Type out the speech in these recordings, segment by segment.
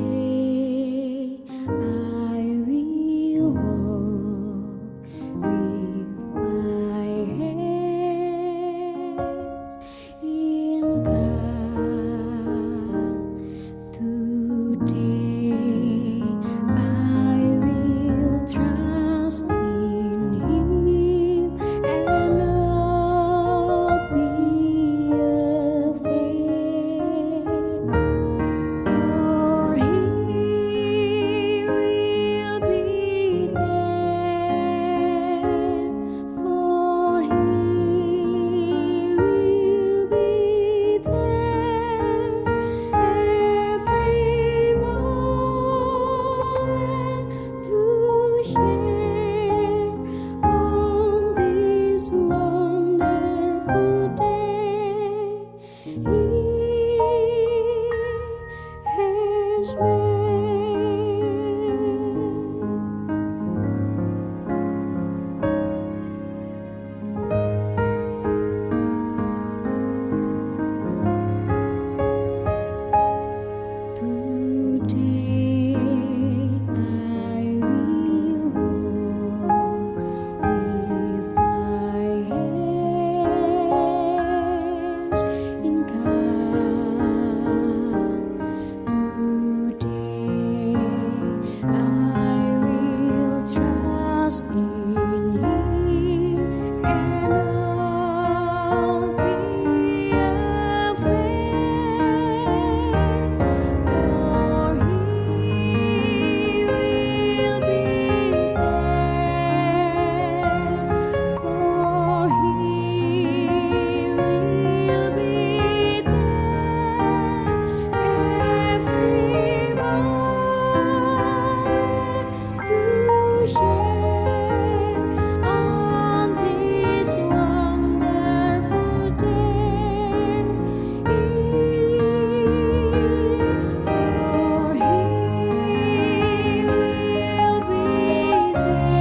Today I will walk with my hands in God. Today I will trust in Him and not be afraid. For He will be there. For He will be there every moment to share on this wonderful day. He has made. Today I will walk with my hands in God. Today I will trust in Him and not be afraid. For He will be there. For He will be there every moment to share on this wonderful day. For He will be there.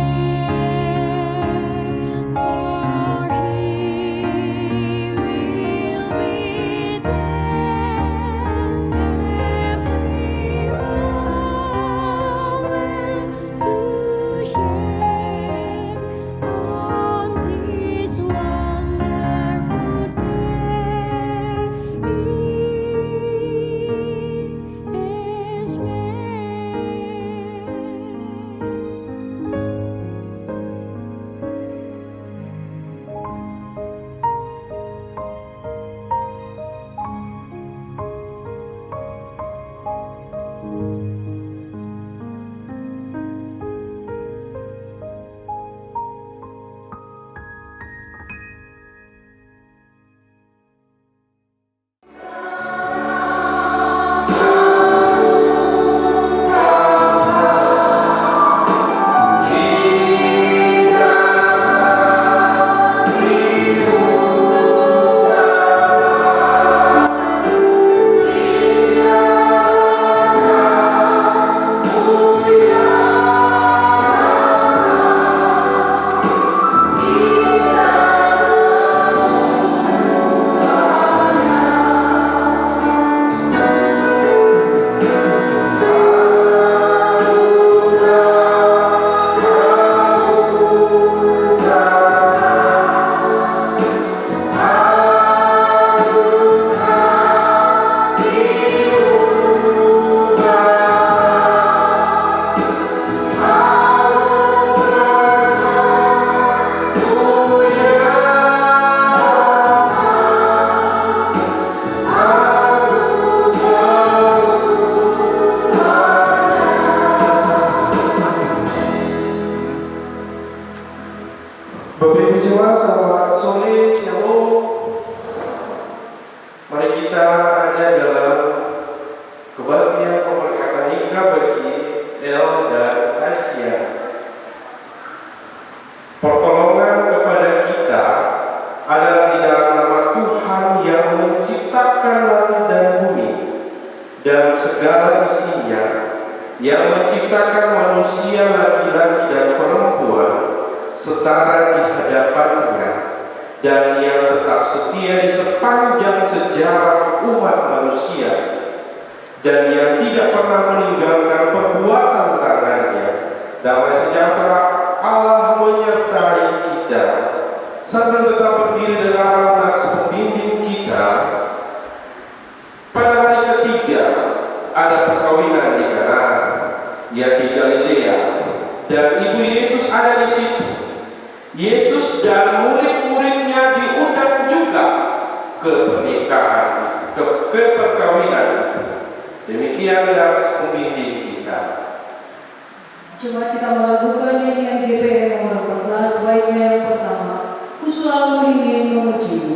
For He will be there every moment to share on this wonderful day. He is made. Bapak Ibu Jawa, selamat sore, shalom. Mari kita ada dalam kebaktian pemberkatan nikah bagi El dan Asia. Pertolongan kepada kita segala isinya, yang menciptakan manusia laki-laki dan perempuan setara di hadapannya, dan yang tetap setia di sepanjang sejarah umat manusia, dan yang tidak pernah meninggalkan perbuatan tangannya. Damai sejahtera Allah menyertai kita, sambil tetap berdiri dengan rahmat pembimbing kita. Pada hari ketiga ada perkawinan di Kana, yang di Galilea, dan ibu Yesus ada di situ. Yesus dan murid-muridnya diundang juga ke pernikahan, ke perkawinan. Demikian nas pembimbing kita. Coba kita melakukan nyanyian GPM nomor 14, baiknya yang pertama, ku selalu ingin memujimu.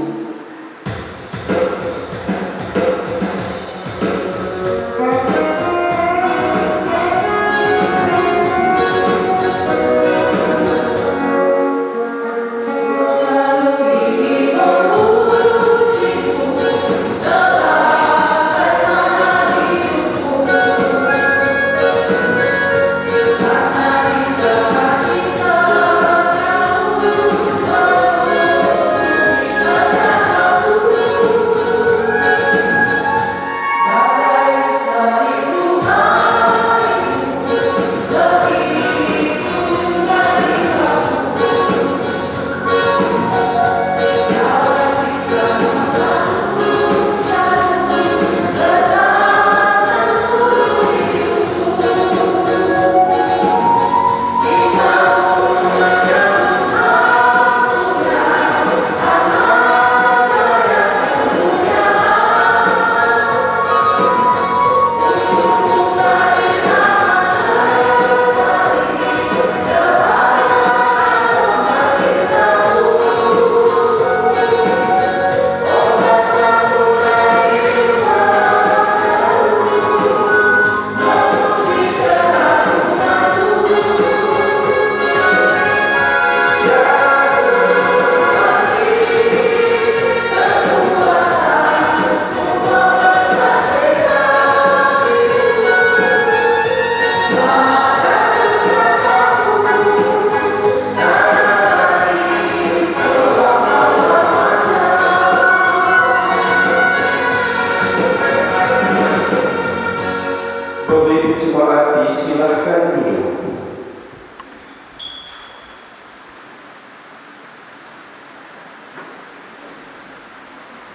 Silahkan duduk.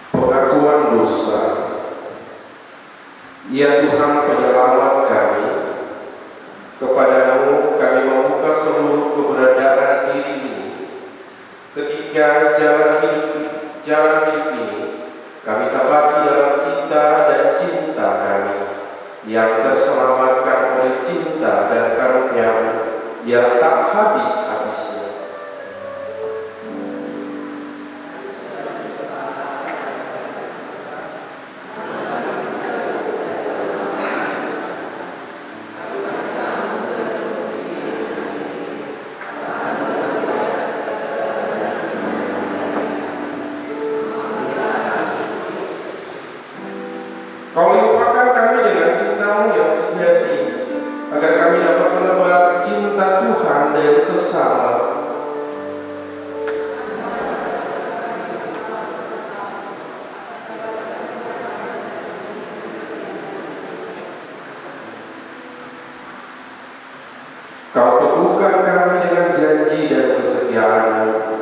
Pengakuan dosa. Ya Tuhan penyelamat kami, kepadamu kami membuka seluruh keberadaan diri ini. Ketika jalan hidup ini kami tabaki dalam cita dan cinta kami, yang terselamatkan oleh cinta dan karunia-Mu yang tak habis-habisnya. Kau limpahkan kami dengan cinta-Mu yang sejati, agar kami dapat menebar cinta Tuhan dan sesama. Kau teguhkan kami dengan janji dan kesetiaan-Mu,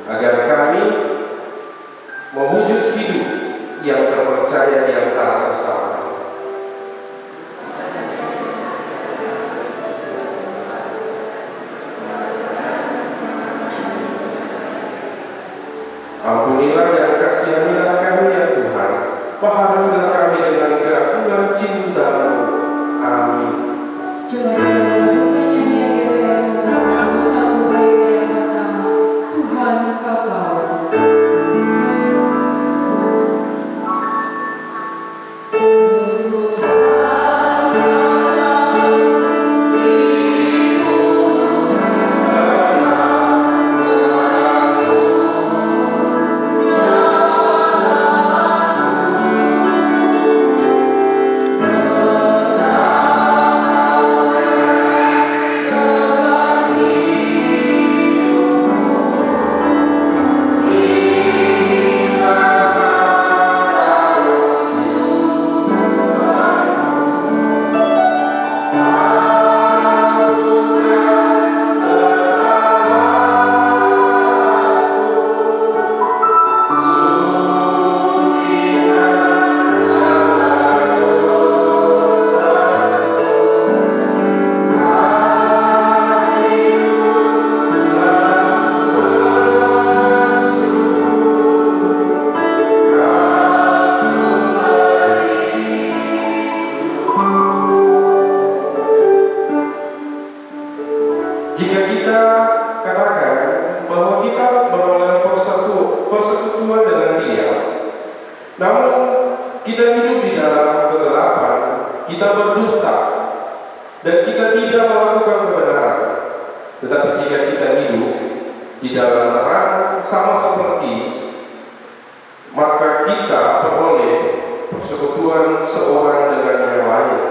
agar kami mewujud hidup yang terpercaya di antara sesama. Ampunilah dan kasihanilah kami ya Tuhan, bahagialah kami dengan keagungan cinta-Mu. Amin. Coba kita melanjutkan nyanyian GPM nomor 21, baiknya yang pertama, Tuhan Kau tahu. Tuhan persekutuan dengan Dia. Namun kita hidup di dalam kegelapan, kita berdusta, dan kita tidak melakukan kebenaran. Tetapi jika kita hidup di dalam terang sama seperti, maka kita beroleh persekutuan seorang dengan yang lain,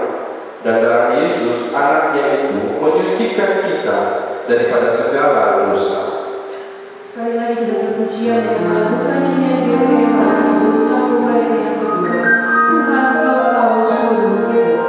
dan darah Yesus anaknya itu menyucikan kita daripada segala dosa. Sekali lagi kita berpujian yang melakukan ini yang GBM nomor 1 bait yang kedua. Tuhan kau tahu seluruh hidup.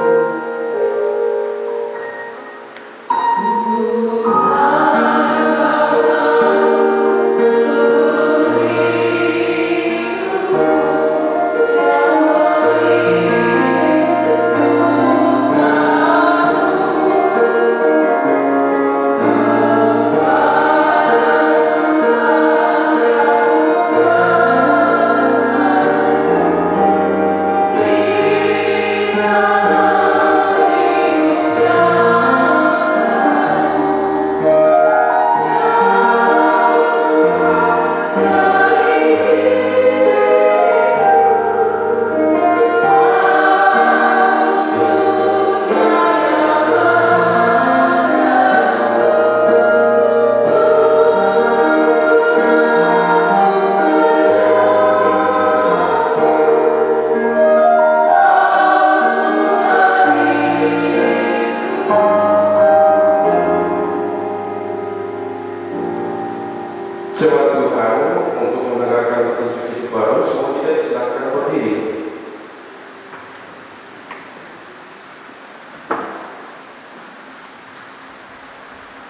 Jemaat Tuhan, untuk mendengarkan petunjuk hidup baru, semua kita disilakan berdiri.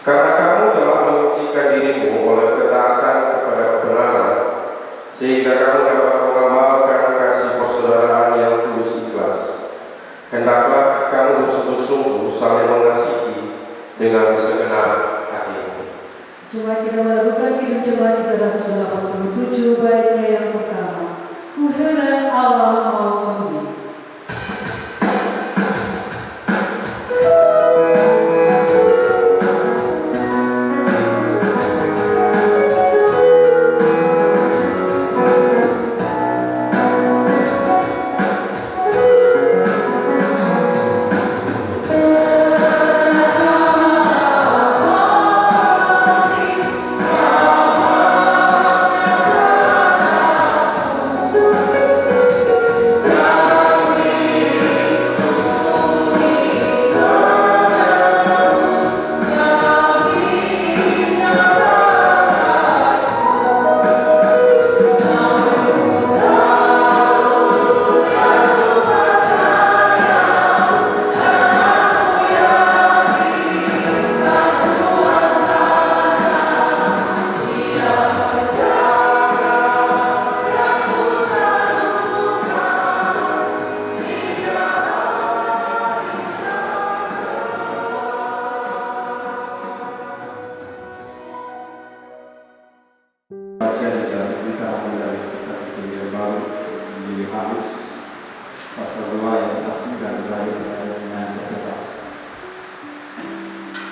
Karena kamu telah menyucikan dirimu oleh ketaatan kepada kebenaran, sehingga kamu dapat mengamalkan kasih persaudaraan yang tulus ikhlas. Hendaklah kamu bersungguh-sungguh saling mengasihi dengan segenap hati. Coba kita melakukan hidup jemaat 387 baitnya yang pertama. Ku heran Allah mau memberi.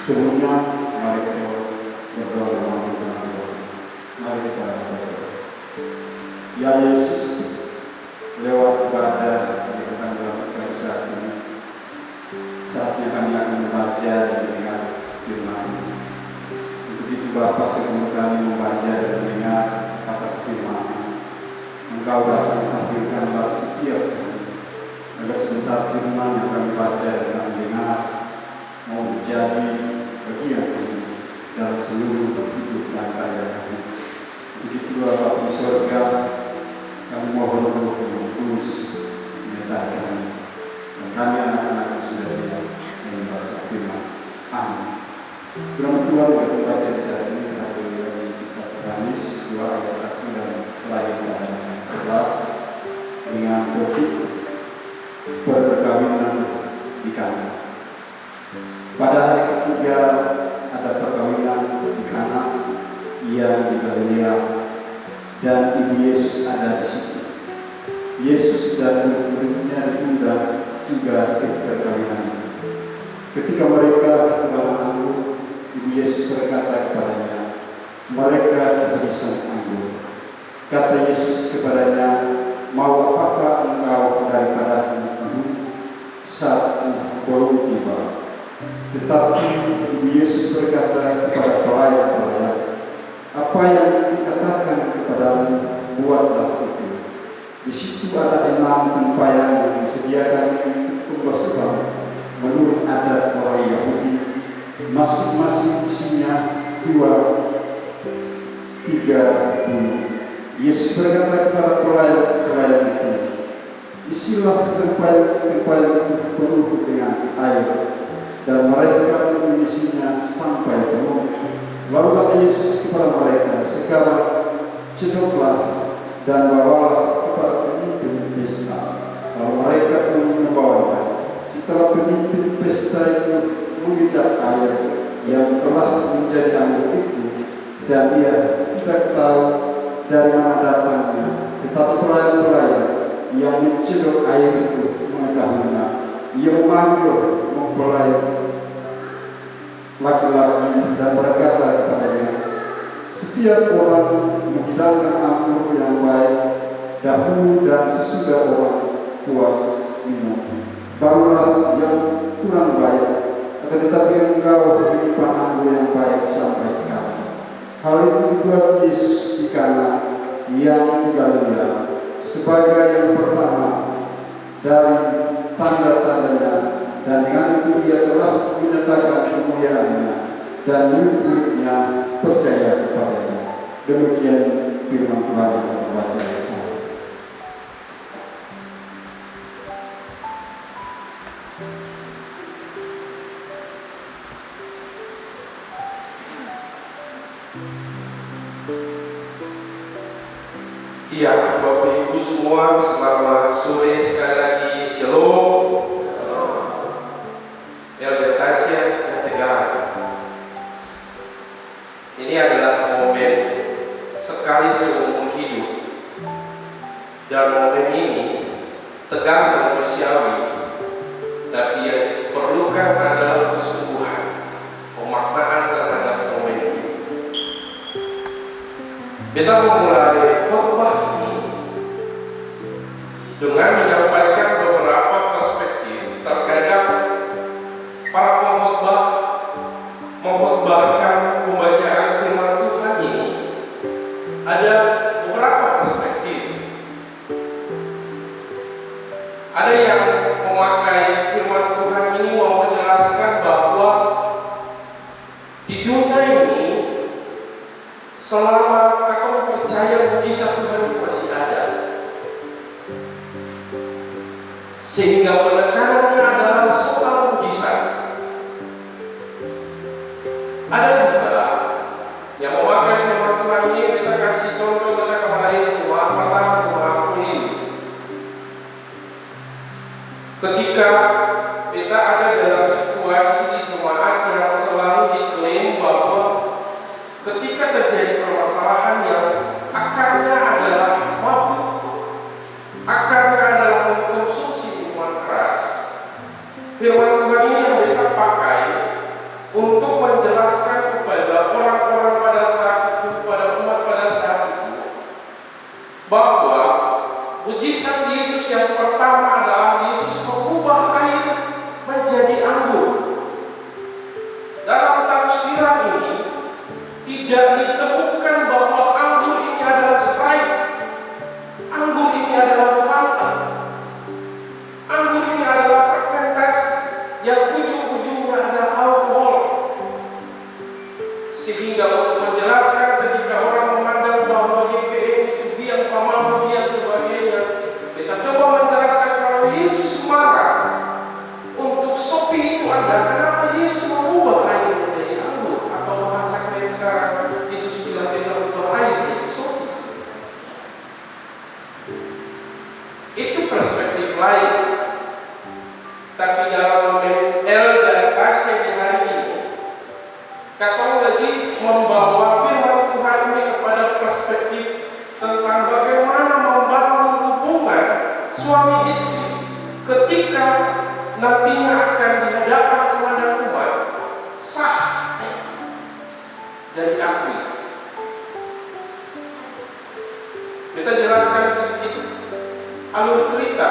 Sebelumnya, mari kita berdoa dalam Tuhan. Mari kita berdoa. Ya Yesus, lewat ibadah yang akan dilakukan saat ini, saatnya kami akan membaca dan mendengar firman. Untuk itu Bapa, sebelum kami membaca dan mendengar kata firman, Engkau dapat mentahirkan hati setiap kami, agar sebentar firman yang kami baca dan kami dengar mau menjadi bagian kami dalam seluruh hidup dan karya kami. Begitu Bapa di surga, kami mohon Roh yang kudus menyertai kami, dan kami anak-anak yang sudah siap membaca firman. Amin. Firman Tuhan yang kita baca di saat ini terambil dari kitab Yohanes 2 ayat 1 dan Kelahiran ayat 11 dengan topik perkawinan di Kana. Pada hari ketiga ada perkawinan di Kana yang di Galilea, dan ibu Yesus ada di situ. Yesus dan murid-muridnya diundang juga ke perkawinan itu. Ketika mereka kekurangan anggur, ibu Yesus berkata kepadanya, mereka kehabisan anggur. Kata Yesus kepadanya, "Mau apakah engkau daripada aku?" Saat belum tiba. Tetapi Yesus berkata kepada pelayan-pelayan, "Apa yang dikatakan kepadamu, buatlah itu." Di situ ada 6 tempayan yang disediakan untuk tumbas Tuhan menurut adat orang Yahudi, masing-masing isinya 2-3 bulu. Yesus berkata kepada pelayan-pelayan itu, "Isilah tempayan itu penuh dengan air," dan mereka mengisinya sampai penuh. Lalu kata Yesus kepada mereka, "Sekarang cedoklah dan bawalah kepada pemimpin pesta." Lalu mereka pun membawanya. Setelah pemimpin pesta itu mengejak air yang telah menjadi anggur itu, dan dia tidak tahu dari mana datangnya, tetapi pelayan-pelayan yang mencedok air itu mengetahuinya. Ia memanggil mempelai laki-laki dan berkata kepadanya, "Setiap orang menghidangkan anggur yang baik dahulu, dan sesudah orang puas minum, barulah yang kurang baik. Akan tetapi engkau menyimpan anggur yang baik sampai sekarang." Hal itu dibuat Yesus di Kana yang di Galilea sebagai yang pertama dari tanda-tandanya, dan dengan itu ia telah menyatakan kemuliaannya, dan murid-muridnya percaya kepadanya. Demikian firman Tuhan yang kita baca bersama. Iya, Bapak Ibu semua, selamat sore sekali lagi. Shalom. Elder Tasya dan Tegar. Ini adalah momen sekali seumur hidup, dan momen ini tegar manusiawi, tapi yang diperlukan adalah kesungguhan, pemaknaan terhadap momen ini. Kita memulai khotbah ini dengan menyampaikan beberapa perspektif. Terkadang para pengkhotbah mengkhotbahkan pembacaan firman Tuhan ini ada beberapa perspektif. Ada yang memakai firman Tuhan ini mau menjelaskan bahwa di dunia ini selama kau percaya mujizat Tuhan masih ada, sehingga penekanannya adalah soal mujizat. Ada juga yang memakai firman Tuhan ini, kita kasih contoh kita kemarin jemaat pertama, jemaat kuliah. Ketika kita ada dalam situasi di jemaat yang selalu diklaim bahwa ketika terjadi permasalahan yang akarnya adalah mabuk, akarnya adalah mengkonsumsi minuman keras, firman Tuhan ini yang kita pakai untuk menjelaskan kepada orang-orang pada saat itu, kepada umat pada saat itu, bahwa mujizat Yesus yang pertama adalah Yesus mengubah air menjadi anggur. Dalam tafsiran ini tidak ditemukan bahwa anggur ini adalah Sprite, anggur ini adalah Fanta, anggur ini adalah fermentasi yang ujung-ujungnya ada alkohol. Sehingga untuk menjelaskan ketika orang memandang bahwa GPM itu biang pamau dan sebagainya, kita coba menjelaskan kalau Yesus marah untuk sopi itu ada, kenapa Yesus mengubah air menjadi anggur, atau bahasa kalian sekarang Yesus bilang tidak ubah air menjadi sopi. Itu perspektif lain. Tapi dalam momen El dan Tasya di hari ini, kata lebih membawa firman alur cerita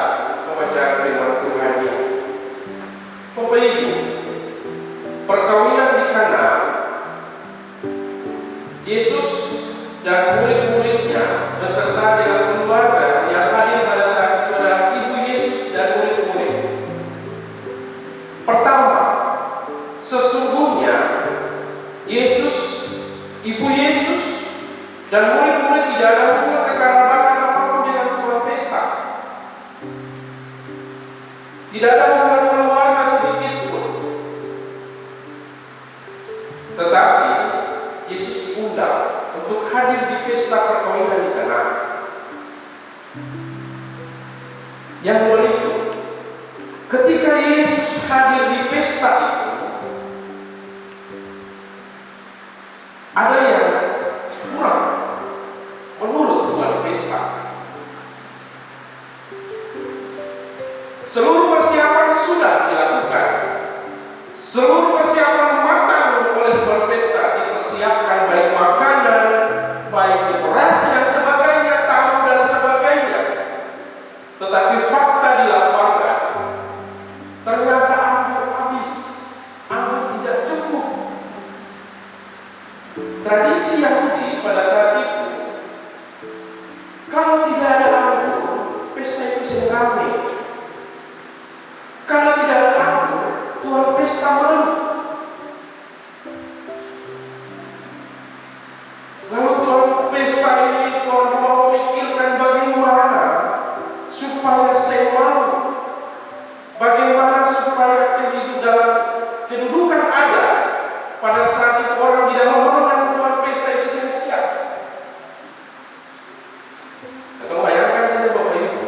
pembacaan firman Tuhan ini. Bapak Ibu, perkawinan di Kana, Yesus dan murid-muridnya beserta dengan keluarga yang hadir pada saat itu adalah ibu Yesus dan murid-murid. Pertama, sesungguhnya Yesus, ibu Yesus dan murid-murid tidak ada hubungan kekerabatan apapun dengan tuan pesta. Tidak ada hubungan keluarga sedikit pun. Tetapi Yesus diundang untuk hadir di pesta perkawinan di Kana. Yang mulia itu, ketika Yesus hadir di pesta itu, ada yang kurang menurut tuan pesta. Seluruh persiapan sudah dilakukan. Seluruh persiapan matang oleh tuan pesta dipersiapkan, baik makanan, baik dekorasi dan sebagainya, tamu dan sebagainya. Tetapi fakta di lapangan, ternyata anggur habis, anggur tidak cukup. Tradisi Yahudi pada saat itu, kalau tidak ada anggur, pesta itu sedang ramai. Kalau tidak ada anggur, tuan pesta malu. Lalu tuan pesta ini, tuan rumah memikirkan bagaimana supaya saya malu, bagaimana supaya kedudukan ada pada saat itu orang tidak memandang tuan pesta itu siap. Atau bayangkan saja Bapak Ibu,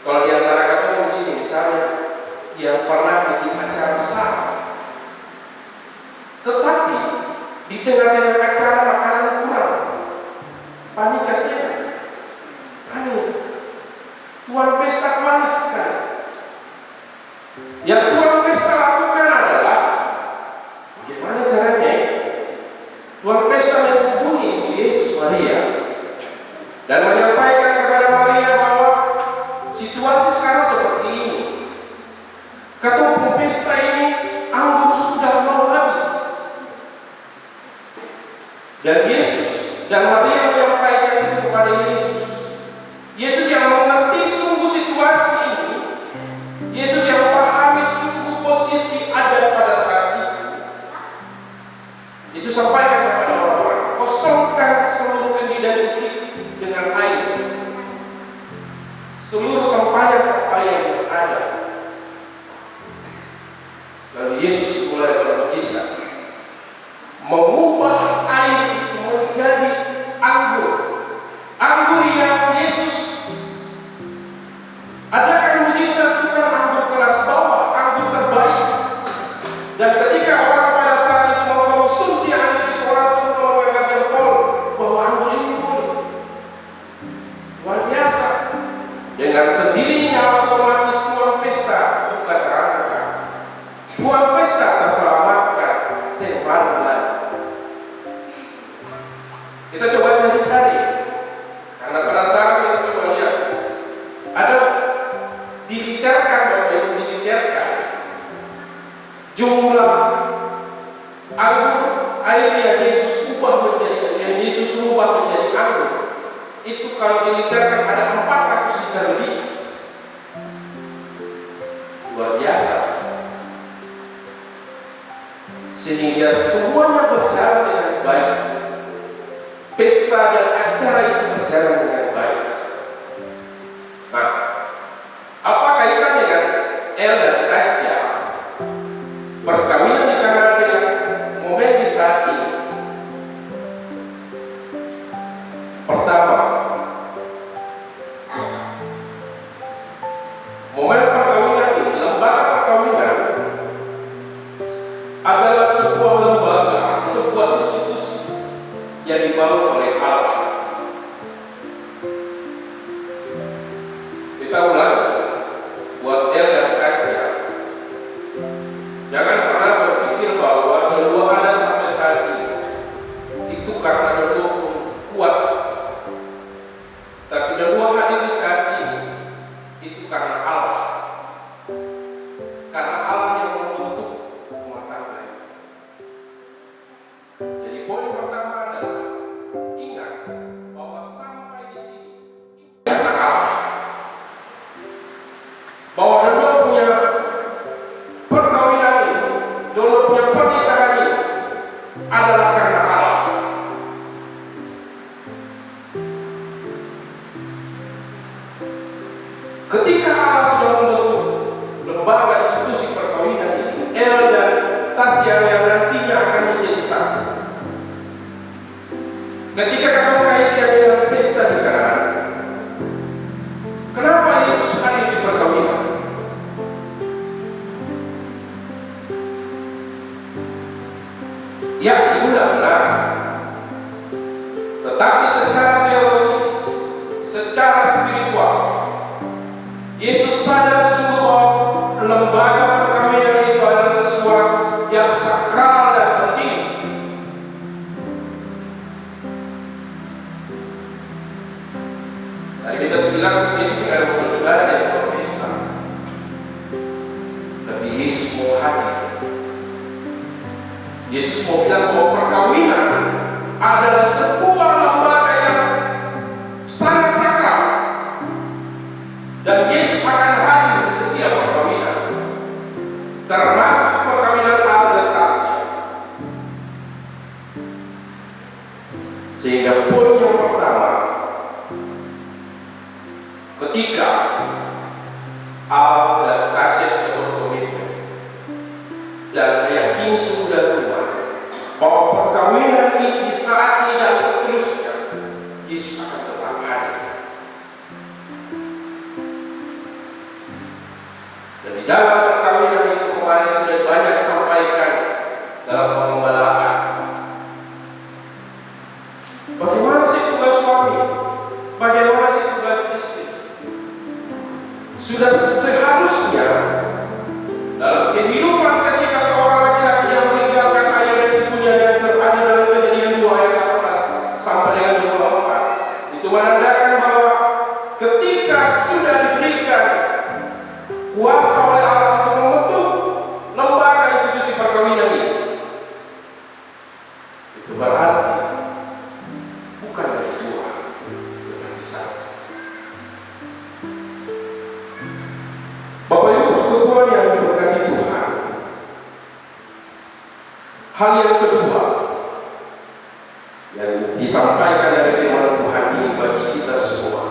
kalau di antara kata di sini misalnya yang pernah bikin acara besar, tetapi di tengah-tengah acara makanan kurang, panik kasihan, panik, tuan pesta panik sekali. Yang tuan pesta lakukan adalah bagaimana caranya? Tuan pesta menghubungi Ibu Yesus Maria dan menyampaikan kepada Maria bahwa situasi sekarang seperti ini. Kata pesta ini, anggur sudah mau habis. Dan Yesus dan Maria menyampaikan itu kepada Yesus. Yesus yang mengerti sungguh situasi ini, Yesus yang memahami sungguh posisi ada pada saat itu. Yesus sampaikan kepada orang-orang, kosongkan seluruh kendi dan isi dengan air. Seluruh tempayan-tempayan yang ada. Lalu Yesus mulai bermujizat, mengubah air itu menjadi anggur. Anggur yang Yesus adakan mujizat bukan anggur kelas bawah, anggur terbaik. Dan ketika orang pada saat itu mengkonsumsi anggur itu, orang semua mengangkat jempol bahwa anggur ini boleh. Luar biasa. Dengan sendirinya otomatis tuan pesta buka terangkat. Tuan pesta terselamatkan sebaru lagi. Kita coba cari-cari, karena pada saat kita coba lihat, ada diliterkan jumlah anggur air yang Yesus ubah menjadi anggur. Itu kalau diliterkan ada 400 liter lebih. Luar biasa. Sehingga semuanya berjalan dengan baik. Pesta dan acara itu berjalan dengan baik. Nah, apa kaitan dengan El dan Tasya? Perkawinan di Kana dengan momen di saat ini. Pertama, momen perkawinan ini, lembaga perkawinan adalah sebuah lembaga, sebuah institusi yang dibangun oleh Allah. Kita ulangi, buat El dan Tasya, jangan pernah berpikir bahwa kedua ada sampai saat ini itu karena kedua kuat. Tapi kedua hadir di saat ini Ketika kau kaitkan dengan pesta nikahan, kenapa Yesus hadir di perkawinan? Ya, itu tidak benar. Tetapi secara teologis, secara spiritual, Yesus sadar sungguh bahwa lembaga perkawinan itu adalah sesuatu yang sakral dan penting. Tadi kita bilang Yesus tidak ada saudara dari orang Islam, tapi Yesus mau hadir. Yesus mau bilang bahwa perkawinan adalah sebuah lembaga yang sangat sakral, dan Yesus akan hadir di setiap perkawinan, termasuk perkawinan Alda dan Tasya. Sehingga poin yang pertama, ketika Alda dan Tasya sudah berkomitmen dan meyakini sudah Tuhan bahwa perkawinan ini di saat ini dan seterusnya, Yesus akan tetap hadir. Dan di dalam perkawinan itu kemarin sudah banyak sampaikan dalam pengembalaan. Bagaimana sih tugas suami? Bagaimana sih tugas istri? Sudah seharusnya dalam kehidupan ketika seorang laki-laki yang meninggalkan ayah dan ibunya yang terada dalam Kejadian 2 ayat 18 sampai dengan 24, itu menandakan bahwa ketika sudah diberikan kuasa oleh Allah untuk membentuk lembaga institusi perkawinan ini, itu berarti bukan dari dua, tetapi satu. Bapak Ibu sekalian yang diberkati Tuhan, hal yang kedua yang disampaikan dari firman Tuhan ini bagi kita semua,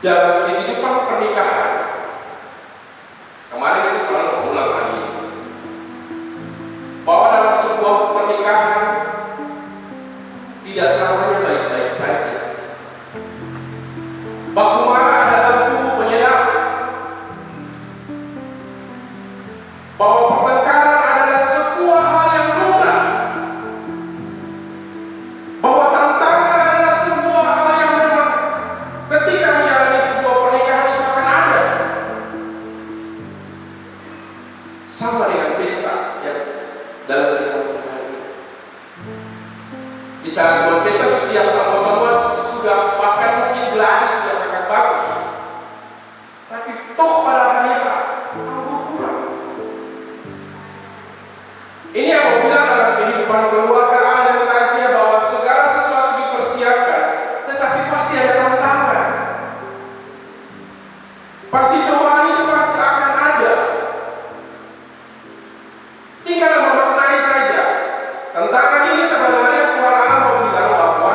dalam kehidupan pernikahan, kemarin kita selalu mengulang lagi bahwa dalam sebuah pernikahan tidak selamanya baik-baik saja. Baku marah adalah tubuh penyedap, bahwa pertengkaran adalah sebuah hal yang lumrah, bahwa tantangan adalah sebuah hal yang memang ketika menjalani sebuah pernikahan itu akan ada. Sama dengan pesta yang dalam kehidupan Tuhan ini. Di saat sebuah pesta setiap sama-sama sudah bahkan mungkin geladi sudah sangat bagus, tapi toh pada hari H anggur kurang. Ini yang mau bilang dalam kehidupan keluarga dan Tasya bahwa segala sesuatu dipersiapkan, tetapi pasti ada tantangan. Pasti cobaan itu pasti akan ada. Tinggal memaknai saja. Tantangan ini sebenarnya Tuhan Allah mau bilang bahwa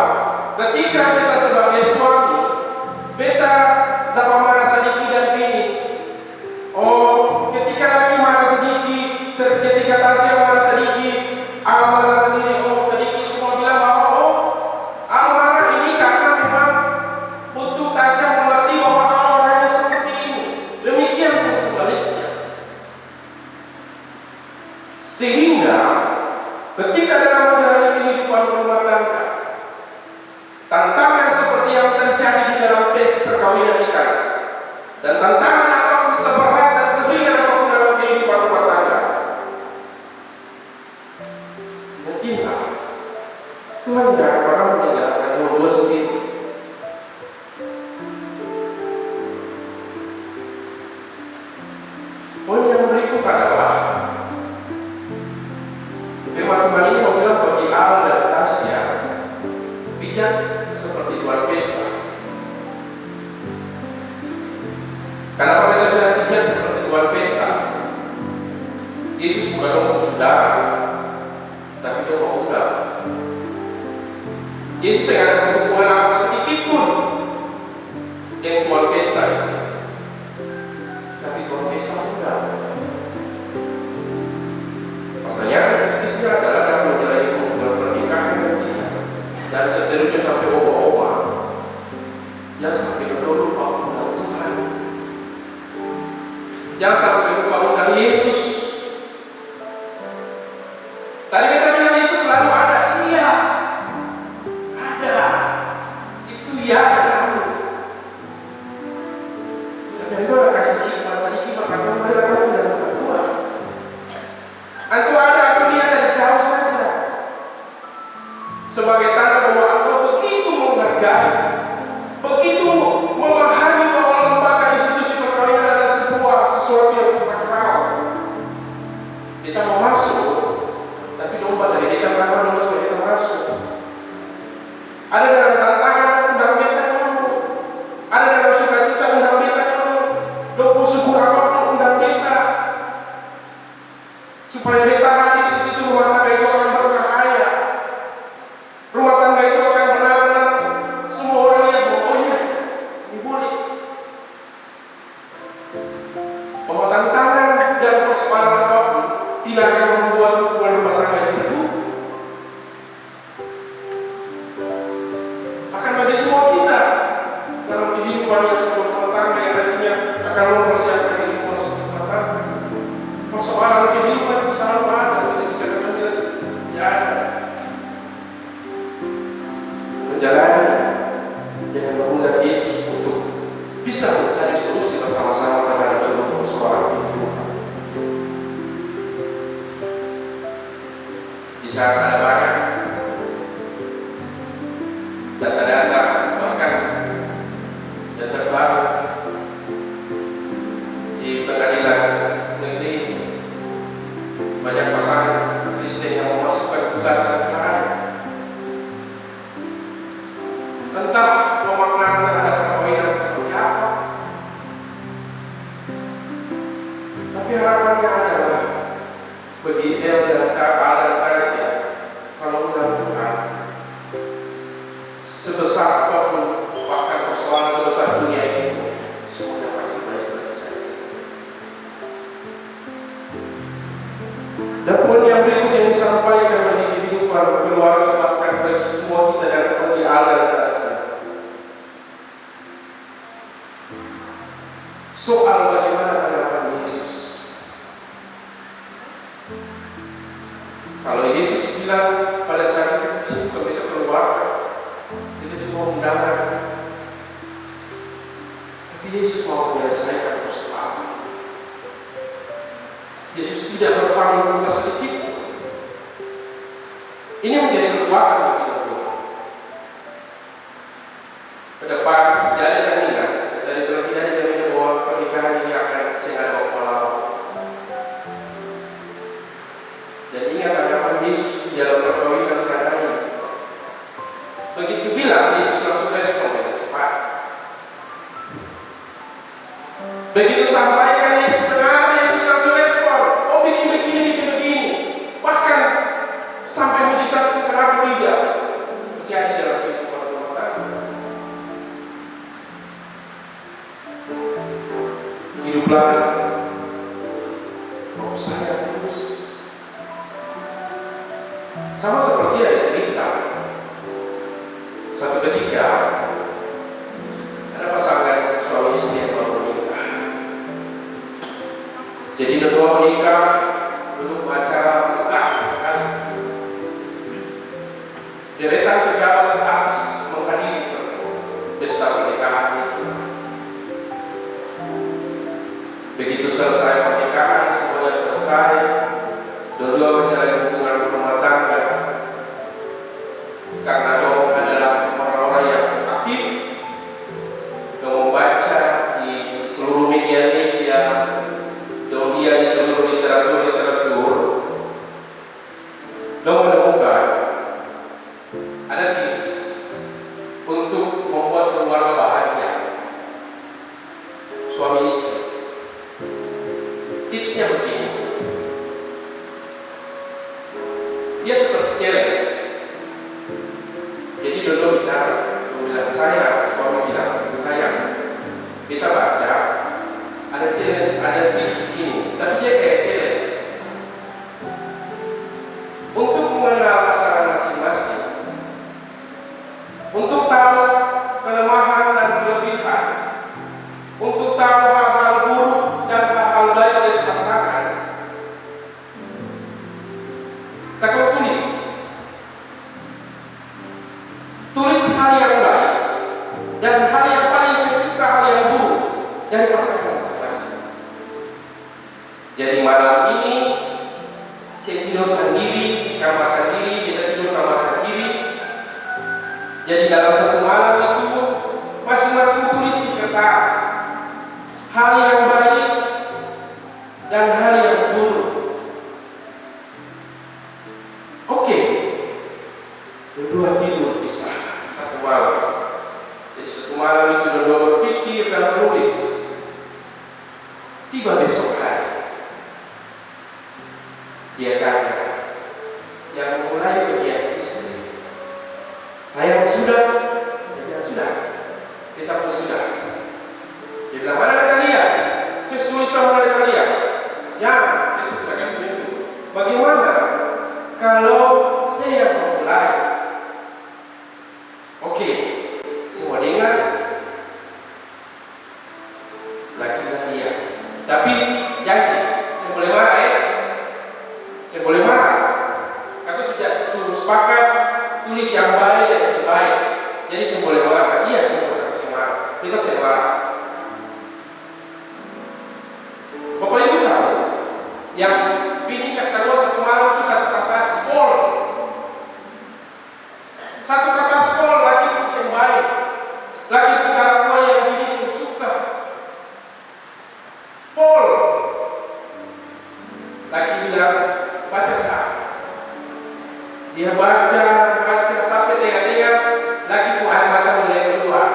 ketika kita sebagai suami, beta dapat marah sedikit dan bini. Oh, ketika lagi marah sedikit, ketika Tasya marah sedikit, Al marah sendiri, oh sedikit, itu mau bilang bahwa oh, Al marah ini karena memang butuh Tasya mengerti bahwa Al orangnya seperti ini. Demikian pun sebaliknya. Sehingga ketika dalam menjalani kehidupan rumah tangga, tantangan seperti yang terjadi di dalam perkawinan nikah, dan tantangan apapun seberat dan seringan apapun dalam kehidupan rumah tangga, mungkinkah Tuhan tidak pernah meninggalkan dua-dua sendiri? Poin yang berikut adalah firman Tuhan ini mau bilang bagi Al dan Tasya, bijak seperti tuan pesta. Kenapa mereka bilang bijak seperti tuan pesta? Yesus bukan ngomong saudara, tapi dia mau undang. Yesus tidak ada hubungan apa sedikit pun dengan tuan pesta itu, tapi tuan pesta undang. Pertanyaan Ekspektasinya adalah dalam menjalani hubungan pernikahan yang tidak, dan seterusnya sampai oba-oba, jangan sampai lupa undang Tuhan, jangan sampai lupa undang Yesus. Tadi kita bilang Yesus selalu ada, iya, ada, itu ya, ada. Tapi itu ada kasih hikmat sedikit, berkata mereka undang Tuhan. Itu ada, atau dia dari jauh saja, sebagai tanda bahwa engkau begitu menghargai, begitu memahami bahwa lembaga institusi perkawinan adalah sesuatu yang sakral. Kita mau masuk, tapi domba dari kita berapa domba supaya kita masuk. Ada dalam tantangan undang beta dulu, ada dalam sukacita undang beta dulu, dopo syukur apapun undang beta, supaya beta hadir di situ. Rumah tangga itu akan bercahaya, rumah tangga itu akan benar-benar semua orang lihat bahwa oh iya, ini boleh. Bahwa tantangan dan persoalan apapun tidak akan membuat hubungan rumah tangga itu redup. Akan bagi semua kita dalam kehidupan yang sebuah rumah tangga yang nantinya akan mempersiapkan diri masuk rumah tangga. Persoalan kehidupan itu selalu ada, tidak bisa kita tidak ada. Perjalanan dengan mengundang Yesus untuk bisa mencari solusi bersama-sama terhadap seluruh persoalan kehidupan. Di saat ada banyak data-data bahkan yang terbaru di pengadilan negeri, banyak pasangan Kristen yang memasukkan gugatan cerai. Entah pemaknaan terhadap perkawinan seperti apa, tapi harapannya adalah bagi El dan Al dan Tasya, kalau undang Tuhan, sebesar apapun bahkan persoalan sebesar dunia ini, semuanya pasti baik-baik saja. Dan poin yang berikut yang disampaikan bagi kehidupan keluarga, bahkan bagi semua kita dan bagi Al dan Tasya, soal bagaimana tanggapan Yesus. Kalau Yesus bilang pada saat itu sibuk kita keluar, kita cuma undangan, tapi Yesus mau menyelesaikan persoalan. Yesus tidak berpaling muka sedikit. Ini menjadi kekuatan bagi kita. Ke depan tidak ada jaminan, dari terlebih tidak ada jaminan bahwa pernikahan ini akan sehat walau. Dan ingat tanggapan Yesus di dalam perkawinan karena ini. Begitu bilang, Yesus langsung respon dengan cepat. Begitu sampaikan Yesus dengar, Yesus langsung respon. Oh begini. Bahkan sampai mujizat itu kenapa tidak terjadi dalam kehidupan rumah tangga. Hiduplah mau saya terus. Sama seperti ada cerita. Suatu ketika ada pasangan suami istri yang baru menikah. Jadi kedua menikah, duduk acara megah sekali. Deretan pejabat artis menghadiri pesta pernikahan itu. Begitu selesai pernikahan, semuanya selesai, dua-dua menjalin hubungan rumah tangga. Karena dong adalah orang-orang yang aktif, dong membaca di seluruh media, dong dia di seluruh literatur, dong menemukan ada tips untuk membuat keluarga bahagia, suami istri. Tipsnya begini, dia seperti challenge. Jadi dulu bicara, bilang saya, suami bilang saya, kita baca ada challenge, ada tips ini, tapi dia kayak challenge. mengenal pasangan masing-masing, untuk tahu kelemahan dan kelebihan, untuk tahu hal-hal buruk dan hal-hal baik dari pasangan. Kata tulis hal yang baik dan hal yang paling saya suka, hal yang buruk dari pasangan masing-masing. Jadi malam ini saya tidur sendiri di kamar sendiri, kita tidur kamar sendiri. Jadi dalam satu malam itu masing-masing tulis di kertas hal yang baik dan hal yang buruk. Oke, berdua tidur pisah satu malam. Jadi satu malam itu berdua berpikir dan menulis. Tiba besok hari, dia tanya, yang mulai bagian istri, saya sudah, ya sudah, kita pun sudah. Dia bilang, mana ada kalian? Saya tulis sama ada kalian. Jangan, kita bisa kasih tunjuk. Bagaimana kalau saya memulai? Oke, semua dengar. Laki-laki dia. Tapi janji, saya boleh marah ya? Saya boleh marah. Atau sudah sepakat tulis yang baik dan yang baik. Jadi saya boleh marah. Iya, saya boleh marah. Kita saya marah. Bapak Ibu tahu, yang bini kasih keluar satu malam itu satu kertas pol. Satu kertas pol, laki pun yang baik. Laki pun kelakuan yang bini saya suka. Pol. Laki bilang, baca sah. Dia baca sampai tengah-tengah, laki pun air mata mulai keluar.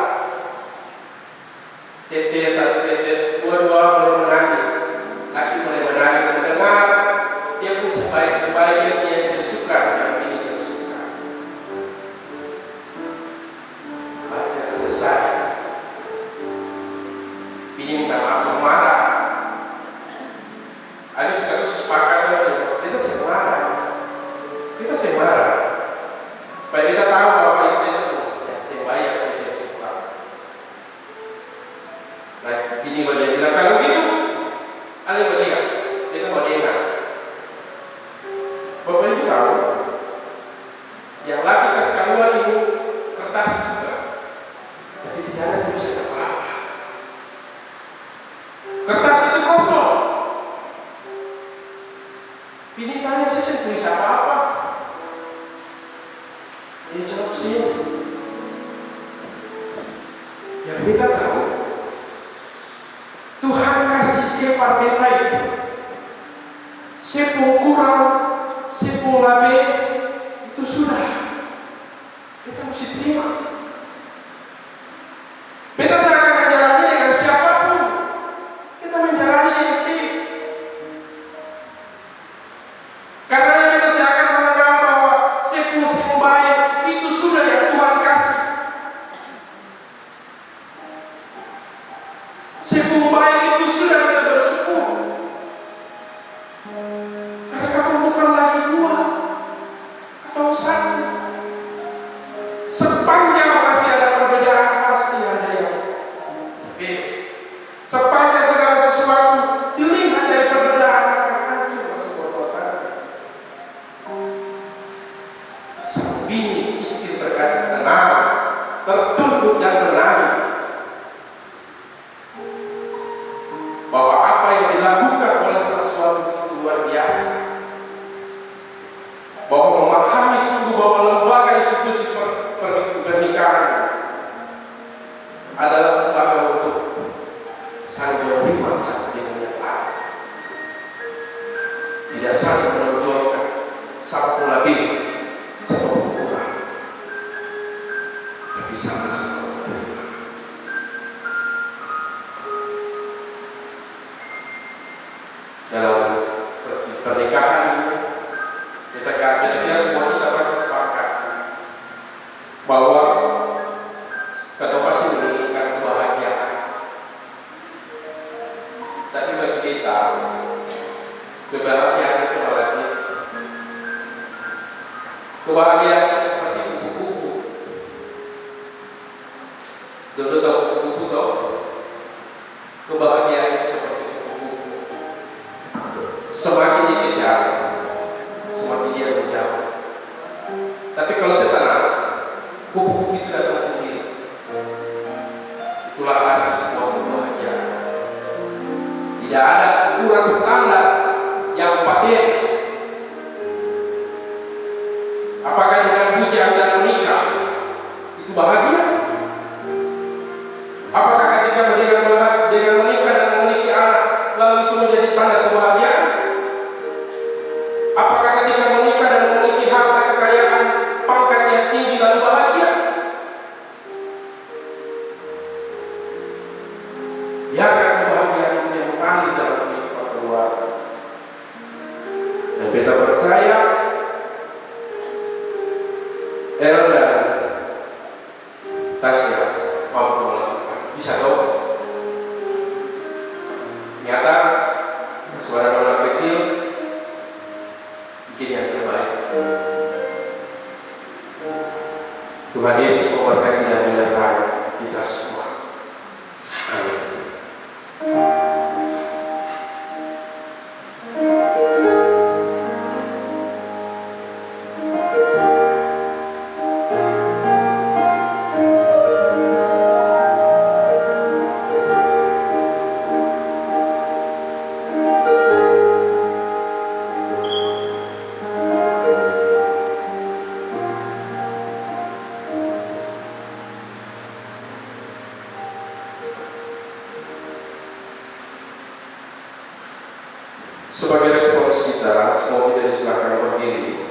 Tetes satu tetes, dua mulai menangis. Laki mulai menangis mendengar, dia pun sebaik-sebaik yang saya suka, yang ini saya suka. Baca selesai. Bini minta maaf, saya marah. Ada sekali sepakat kita semarah. Kita semarah. Supaya kita tahu bahwa itu yang saya suka. Nah, bini bagian bilang, kalau gitu ada bagian, kita mau dengar. Bapak Ibu tahu, yang laki kasih keluar itu kertas juga, tapi tidak ada tulisan apa-apa. Kertas itu kosong. Bini tanya, saya tulis apa-apa. Dia jawab sih. Yang kita tahu, Tuhan kasih sifat beta itu, sepung kurang, sepung labe, itu sudah. Kita mesti terima. Beta seakan menjalani dengan siapapun, kita menjalani dengan si. Karena kita seakan menganggap bahwa sepung baik itu sudah yang Tuhan kasih. Sepung baik itu sudah kita bersyukur. Karena kamu bukan lagi dua atau satu. Sepanjang masih ada perbedaan, pasti ada yang beres. Sepanjang segala sesuatu dilihat dari perbedaan, akan hancur sebuah kota. Sang bini istri terkasih tenang, tertunduk dan menangis. Bahwa apa yang dilakukan oleh sesuatu itu luar biasa. Bahwa memahami sungguh bahwa lembaga institusi pernikahan adalah lembaga untuk saling menerima satu dengan yang lain. Tidak saling menonjolkan satu lebih, satu kurang, tapi sama-sama menerima. Kebahagiaan itu seperti kupu-kupu. Dulu tahu kupu-kupu tahu? Kebahagiaan itu seperti kupu-kupu. Semakin dikejar, semakin dia menjauh. Tapi kalau saya tenang, kupu-kupu itu datang sendiri. Itulah arti sebuah kebahagiaan. Tidak ada ukuran standar yang paten. Apakah dengan bujang dan menikah itu bahagia? Apakah ketika dengan menikah dan memiliki anak lalu itu menjadi standar kebahagiaan? Apakah ketika menikah dan memiliki harta kekayaan pangkat yang tinggi lalu bahagia? Ya kan, kebahagiaan itu yang paling dalam kehidupan keluarga. Dan beta percaya Aaron dan Tasya mampu melakukan. Bisa tahu? Nyata suara anak kecil bikin yang terbaik. Tuhan Yesus memberkati dan menyertai kita semua. Amin. Sebagai respons kita, semua kita disilakan berdiri.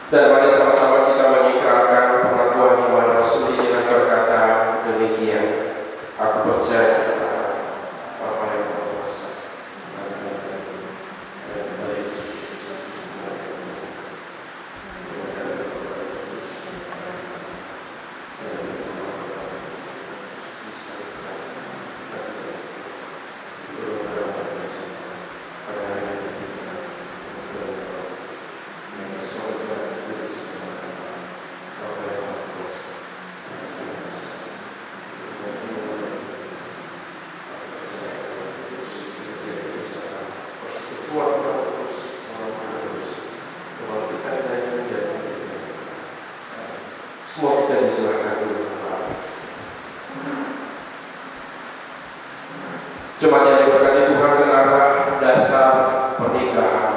Dan mari sama-sama kita mengikrarkan pengakuan iman Rasul dengan berkata demikian. Aku percaya kepada Bapa yang Maha Kuasa, semua kita disilakan dulu. Jemaat yang diberkati Tuhan, dengarlah dasar pernikahan.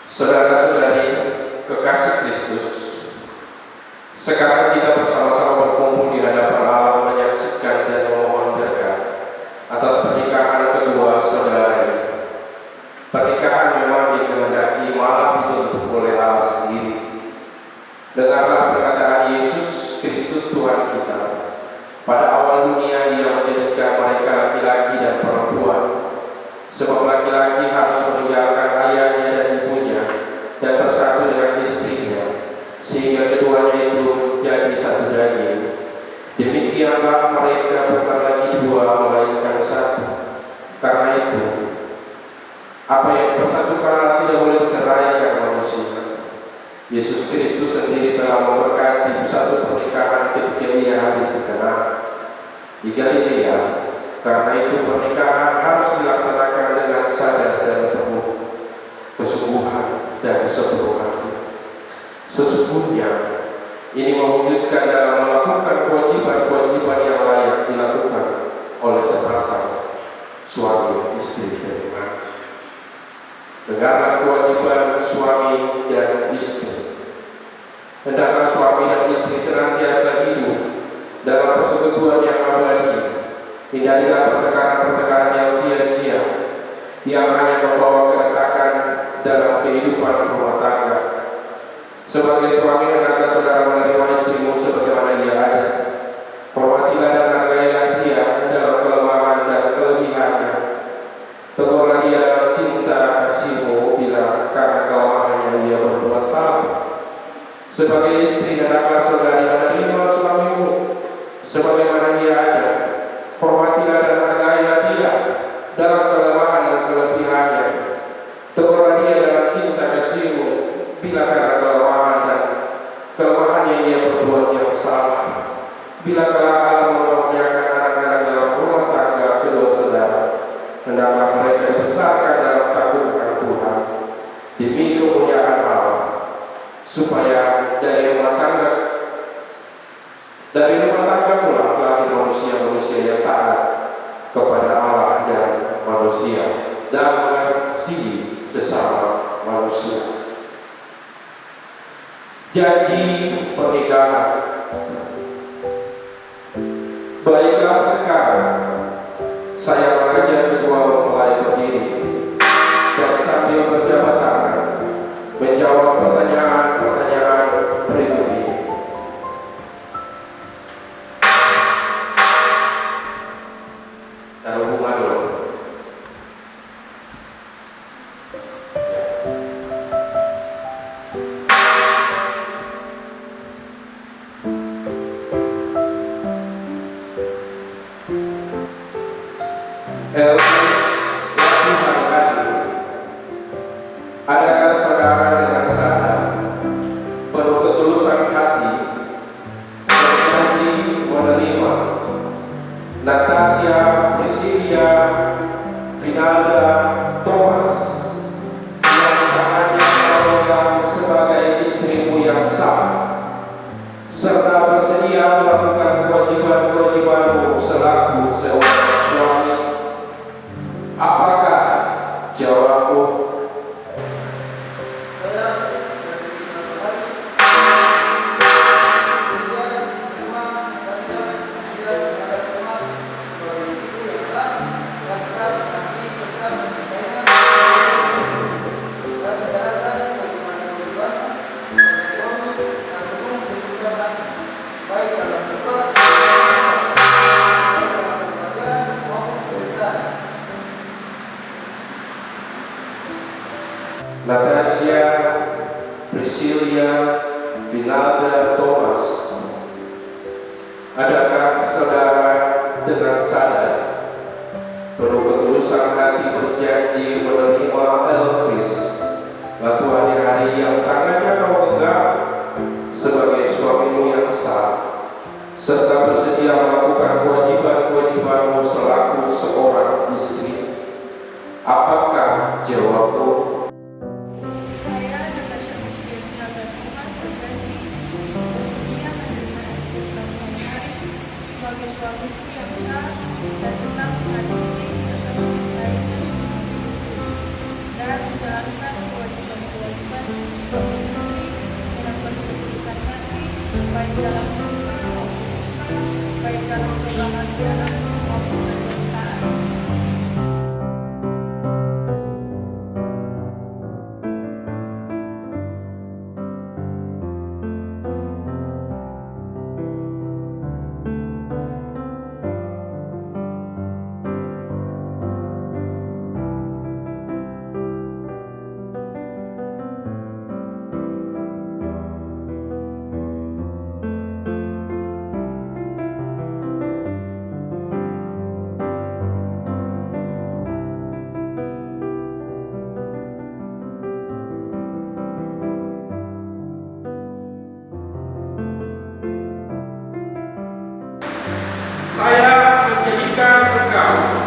Saudara-saudari kekasih Kristus, sekarang kita bersama-sama berkumpul di hadapan Allah menyaksikan dan memohon berkat atas pernikahan kedua saudara ini. Pernikahan memang dikehendaki malah dibentuk oleh Allah sendiri. Dengarlah perkataan Yesus Kristus Tuhan kita. Pada awal dunia Ia menjadikan mereka laki-laki dan perempuan. Sebab laki-laki harus meninggalkan ayahnya dan ibunya dan bersatu dengan istrinya, sehingga keduanya itu menjadi satu daging. Demikianlah mereka bukan lagi dua, melainkan satu. Karena itu, apa yang dipersatukan tidak boleh diceraikan manusia. Yesus Kristus sendiri telah memberkati satu pernikahan ketika Ia hadir di Kana di Galilea. Karena itu pernikahan harus dilaksanakan dengan sadar dan penuh kesungguhan dan sepenuh hati. Sesungguhnya ini mewujudkan dalam melakukan kewajiban-kewajiban yang layak dilakukan oleh sepasang suami istri dan anak. Dengarlah kewajiban suami dan istri. Hendaklah suami dan istri senantiasa hidup dalam persekutuan yang abadi. Hindarilah pertengkaran-pertengkaran yang sia-sia yang hanya membawa keretakan dalam kehidupan rumah tangga. Sebagai suami, hendaklah saudara menerima istrimu sebagaimana dia ada. Hormatilah dan hargailah dia dalam kelemahan dan kelebihannya. Tegurlah dia dalam cinta kasihmu bila karena kelemahannya dia berbuat salah. Sebagai istri, hendaklah saudari menerima suamimu sebagaimana dia ada. Hormatilah dan hargailah dia dalam kelemahan dan kelebihan bila karena kelemahan dan kelemahannya ia berbuat yang salah, bila kelak Allah mengaruniakan anak-anak dalam rumah tangga kedua saudara, hendaklah mereka dibesarkan dalam takut akan Tuhan demi kemuliaan Allah, supaya dari rumah tangga pula lahir manusia-manusia yang taat kepada Allah dan manusia dan mengasihi sesama manusia. Janji pernikahan. Baiklah, sekarang saya mengajak kedua mempelai berdiri dan sambil berjabat tangan menjawab pertanyaan-pertanyaan berikut ini. Taruh bunga dulu. Adakah saudara dengan sadar penuh ketulusan hati berjanji menerima Natasha Priscilia Vinalda Thomas yang tangannya memegang sebagai istrimu yang sah, serta bersedia melakukan kewajiban-kewajibanmu selaku seorang suami? Apakah jawabmu? Natasha Priscilia Vinalda Thomas, adakah saudara dengan sadar penuh ketulusan hati berjanji menerima Elvis Latuhari yang tangannya kau pegang sebagai suamimu yang sah, serta bersedia melakukan kewajiban-kewajibanmu selaku seorang istri? Apakah jawabmu? Saya, Natasha Priscilia Vinalda Thomas, berjanji bersedia menerima Elvis Latuhari sebagai suamiku yang sah dan tetap mengasihi serta mencintainya dan menjalankan kewajiban-kewajiban sebagai istri dengan penuh ketulusan hati, baik dalam suka maupun duka, baik dalam kebahagiaan maupun penderitaan. Saya menjadikan engkau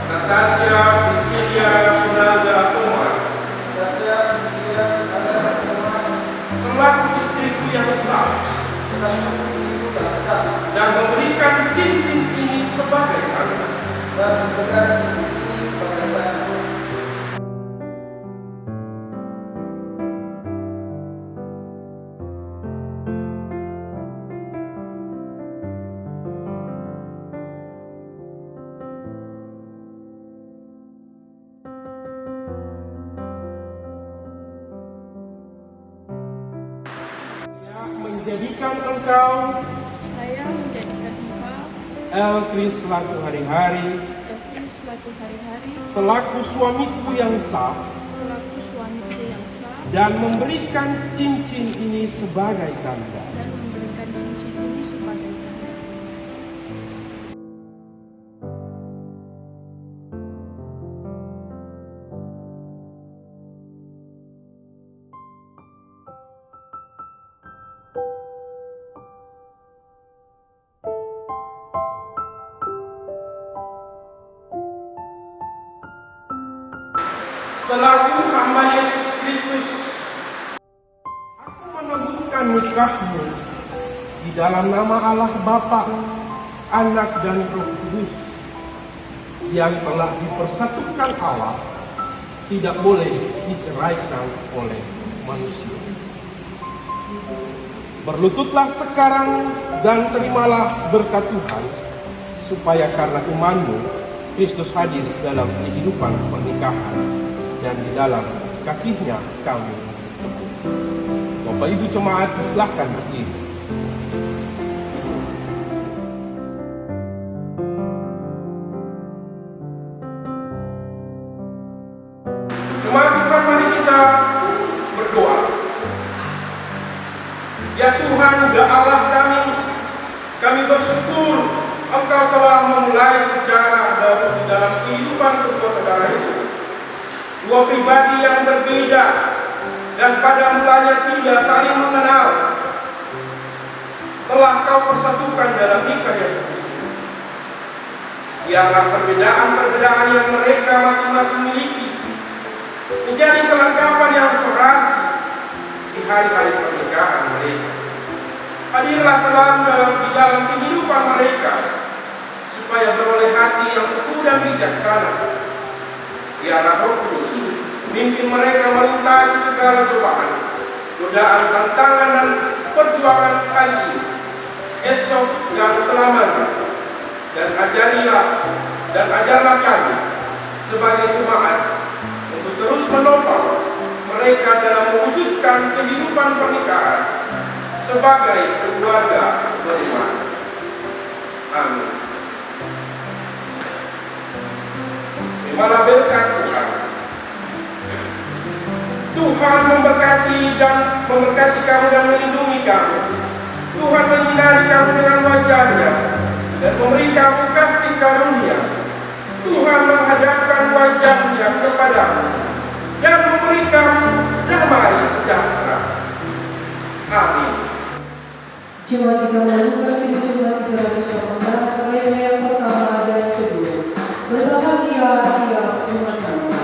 Natasha Priscilia Vinalda Thomas selaku istriku yang sah dan memberikan cincin ini sebagai tanda. Menjadikan engkau Saya menjadikan engkau Elvis Latuhari Elvis Latuhari selaku suamiku yang sah selaku suamiku yang sah dan memberikan cincin ini sebagai tanda. dan memberikan cincin ini sebagai tanda. selaku hamba Yesus Kristus, aku menegurkan nikahmu di dalam nama Allah Bapa, Anak dan Roh Kudus yang telah dipersatukan Allah, tidak boleh diceraikan oleh manusia. Berlututlah sekarang dan terimalah berkat Tuhan, supaya karena imanmu Kristus hadir dalam kehidupan pernikahan dan di dalam kasihnya kami teguh. Bapak Ibu Jemaat, silakan berdiri. Jemaat Tuhan, mari kita berdoa. Ya Tuhan, ya Allah kami bersyukur Engkau telah memulai sejarah baru di dalam kehidupan kedua saudara itu. Dua pribadi yang berbeda dan pada mulanya tidak saling mengenal, telah Kau persatukan dalam nikah yang kudus. Biarlah perbedaan-perbedaan yang mereka masing-masing miliki menjadi kelengkapan yang serasi di hari-hari pernikahan mereka. Hadirlah selalu di dalam kehidupan mereka, supaya beroleh hati yang teguh dan bijaksana. Biarlah Roh Kudus memimpin mereka melintasi segala cobaan, godaan, tantangan, dan perjuangan hari ini, esok, dan selamanya. Dan ajarlah kami sebagai jemaat untuk terus menopang mereka dalam mewujudkan kehidupan pernikahan sebagai keluarga beriman. Amin. Terimalah berkat Tuhan. Tuhan memberkati kamu dan melindungi kamu. Tuhan menyinari kamu dengan wajah-Nya dan memberi kamu kasih karunia. Tuhan menghadapkan wajah-Nya kepadamu dan memberi kamu damai sejahtera. Amin. Jemaat kita melakukan jemaat 318 ayat yang pertama dan kedua. Berbahagia tiap umat Tuhan.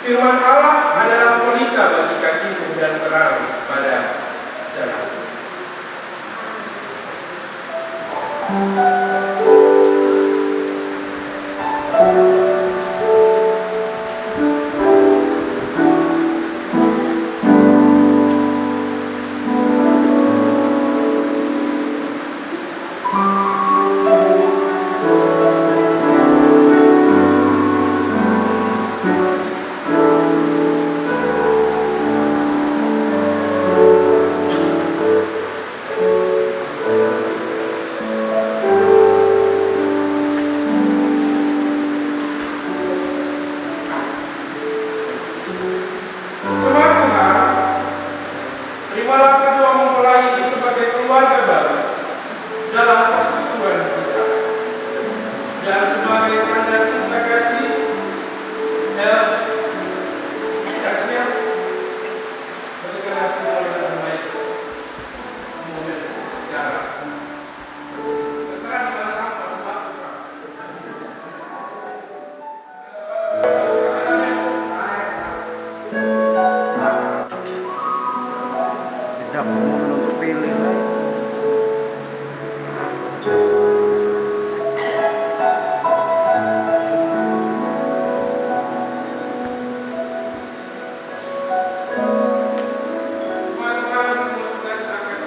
Firman Allah adalah pelita bagi kakimu dan terang pada jalan. Tidak mau menutupi Teman-teman semua merasakan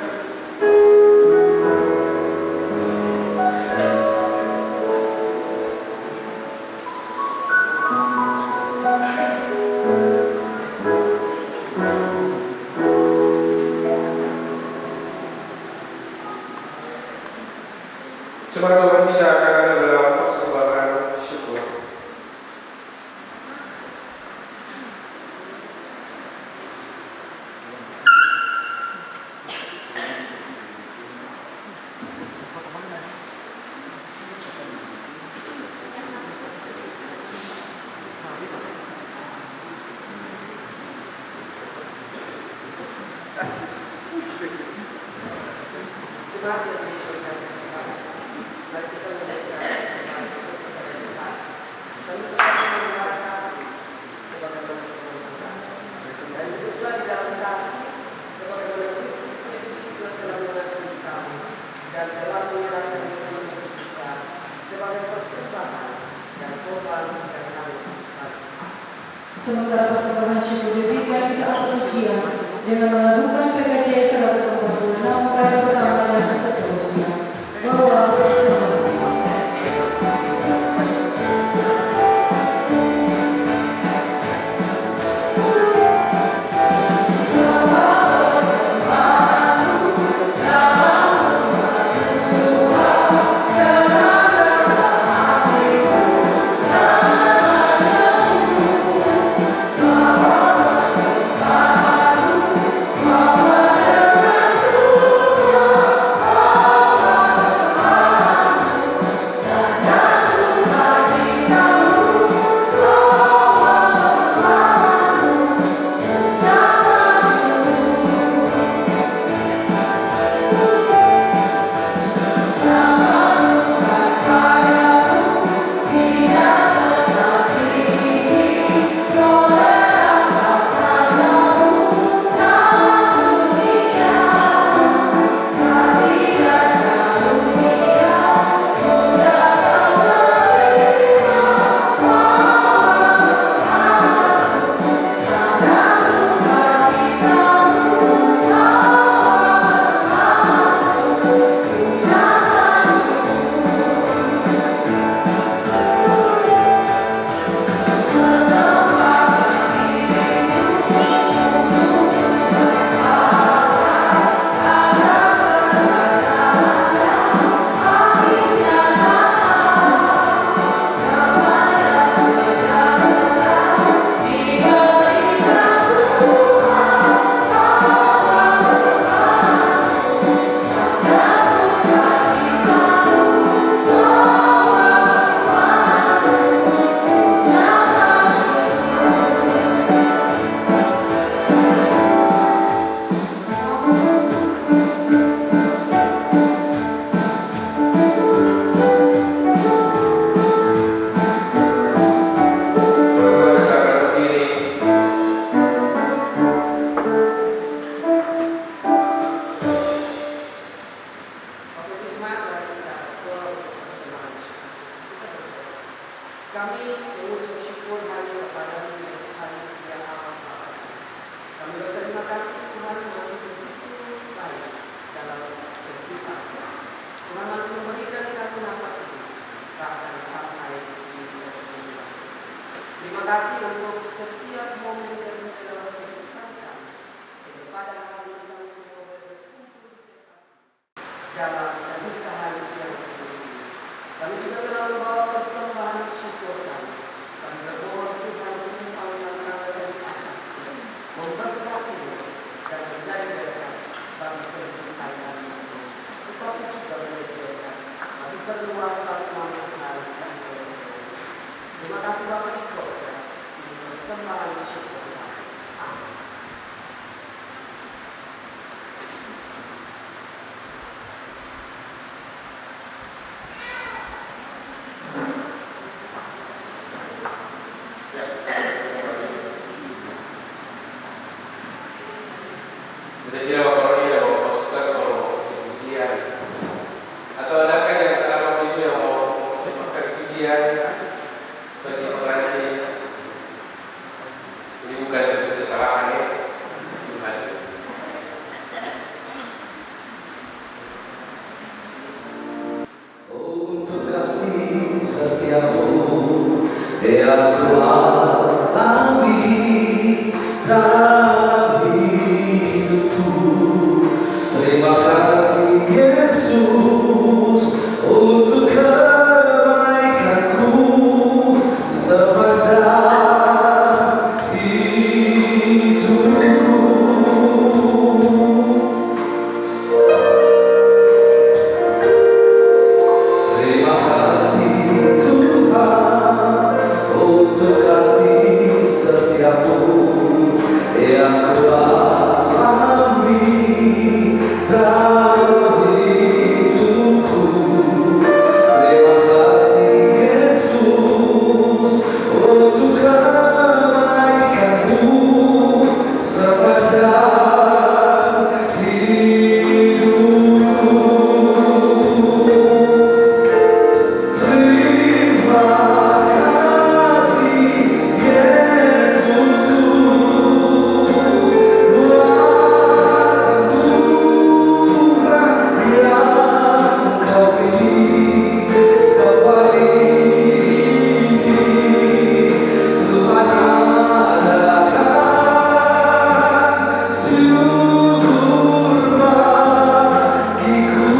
Jemaat Tuhan, kita akan ada dalam persembahan syukur. Jemaat yang diberkati Tuhan, mari kita menaikkan persembahan syukur kepada Tuhan. Sambil bersama terima kasih sebagai bentuk pengakuan. Dan hiduplah di dalam kasih sebagai bentuk Kristus Yesus juga telah mengasihi kami dan telah menyerahkan diri kita sebagai persembahan dan korban yang kami lakukan. Sementara persembahan syukur diberikan, kita akan ujian dengan melakukan PKJ 146 kali pertama dan seterusnya. Bahwa persembahan Kami mengucap syukur hanya kepada Tuhan yang Maha Esa. Kami berterima kasih Tuhan masih begitu baik dalam kehidupan. Tuhan masih memberikan kami nafas ini bahkan sampai di kehidupan. Terima kasih untuk setiap momen yang dalam kehidupan kami. Sehingga pada hari ini kami semua berkumpul di dekat dalam pernikahan yang kudus ini. Kami juga telah membawa persembahan syukur kami. Kami berdoa Tuhan menumpangkan kami dari atas, memberkati dan menjadi berkat bagi kehidupan kami semua. Tetapi juga menjadi berkat bagi perluasan Tuhan dan kehidupan. Terima kasih Bapa di surga. Ini persembahan syukur kami. Amin. Kita kira bakal dia bawa pasukan dalam hidupku. Terima kasih Yesus untuk kebaikanku sepanjang hidupku. Terima kasih Tuhan untuk kasih setiamu yang kualami dalam hidupku. Terima kasih Yesus untuk kebaikanmu sepanjang hidupku. Terima kasih Yesusku buat anugerah yang Kau beri setiap ini. Tuhan adakan syukur bagiku.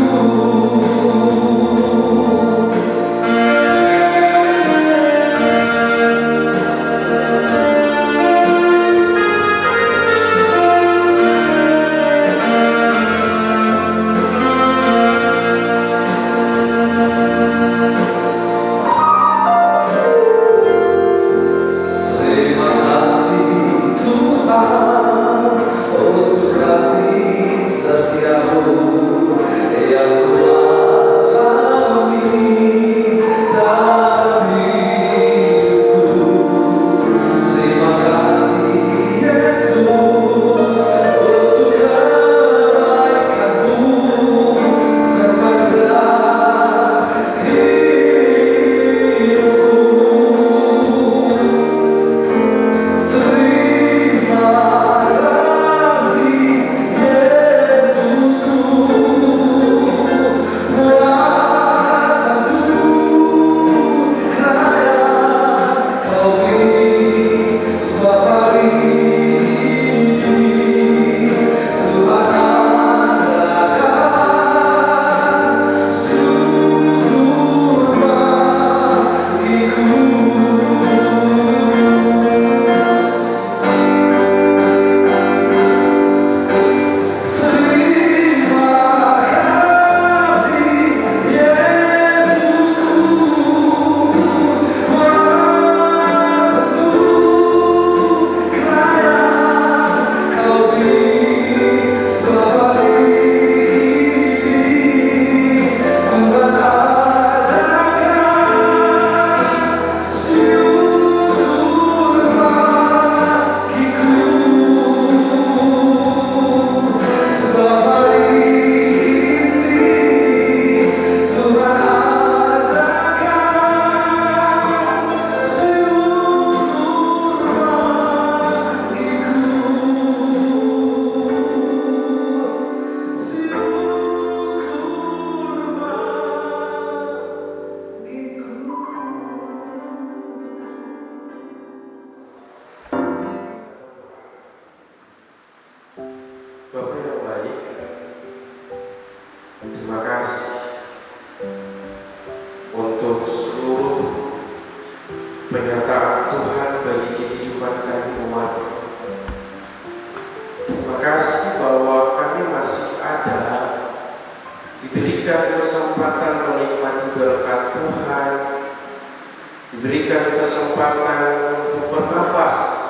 Terima kasih Tuhan untuk kasih setiamu yang kualami dalam hidupku. Terima kasih Yesus untuk kebaikanmu sepanjang hidupku. Terima kasih Yesusku buat anugerah yang Kau beri setiap hari ini. Tuhan adakan syukur bagiku. Terima kasih Yesusku buat anugerah yang Kau beri setiap hari ini. Tuhan adakan syukur bagiku. Setiap hari ini Tuhan adakan syukur bagiku. Syukur bagiku. Bapak yang baik, terima kasih untuk seluruh pernyataan Tuhan bagi kehidupan kami umat. Terima kasih bahwa kami masih ada, diberikan kesempatan menikmati berkat Tuhan, diberikan kesempatan untuk bernafas.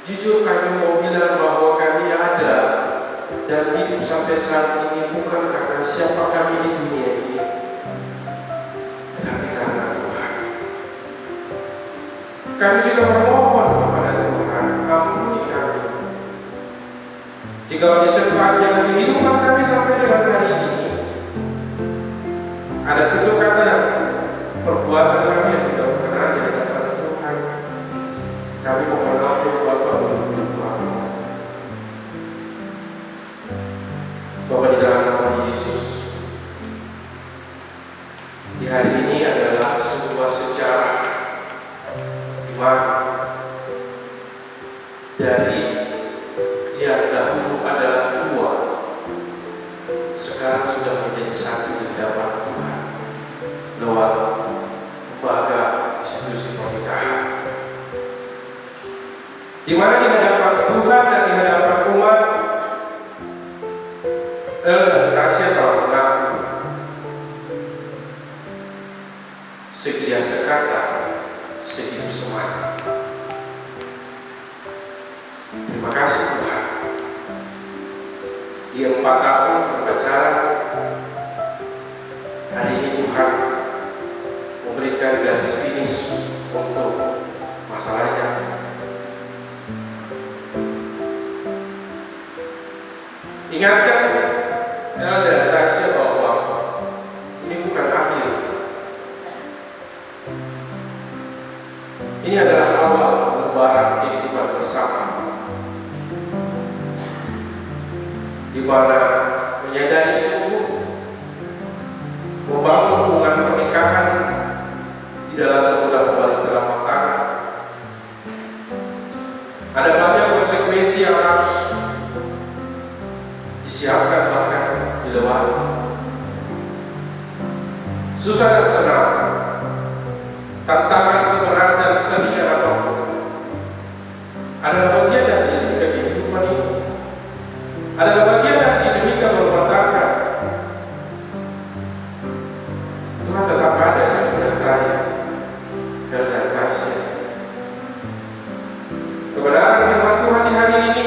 Jujur kami mau bilang bahwa kami ada dan hidup sampai saat ini bukan karena siapa kami di dunia ini, tapi karena Tuhan. Kami juga bermohon kepada Tuhan, ampuni kami. Jika di sepanjang kehidupan kami sampai dengan hari ini ada tutur kata perbuatan kami yang tidak berkenan di hadapan Tuhan, kami mohon maaf Bapa menurut Tuhan. Bapa di dalam nama Yesus, di hari ini adalah sebuah sejarah di mana dari yang dahulu adalah dua, sekarang sudah menjadi satu di hadapan Tuhan lewat lembaga institusi pernikahan, di mana di hadapan Tuhan dan di hadapan umat, dan Tasya telah mengaku sekian sekata, sehidup semati. Terima kasih Tuhan. Di 4 tahun berpacaran, hari ini Tuhan memberikan garis finish untuk masalah jantung. Ingatkan El dan Tasya bahwa ini bukan akhir. Ini adalah awal lebaran kehidupan bersama, di mana menyadari sungguh membangun hubungan pernikahan tidaklah semudah kembali telapak tangan. Ada banyak konsekuensi yang harus disiapkan bahkan dilewati. Susah dan senang, tantangan seberat dan senior apapun adalah bagian dari kehidupan ini, adalah bagian dari dinamika berumah tangga. Tuhan tetap ada yang menyertai dan kasih. Kebenaran firman Tuhan di hari ini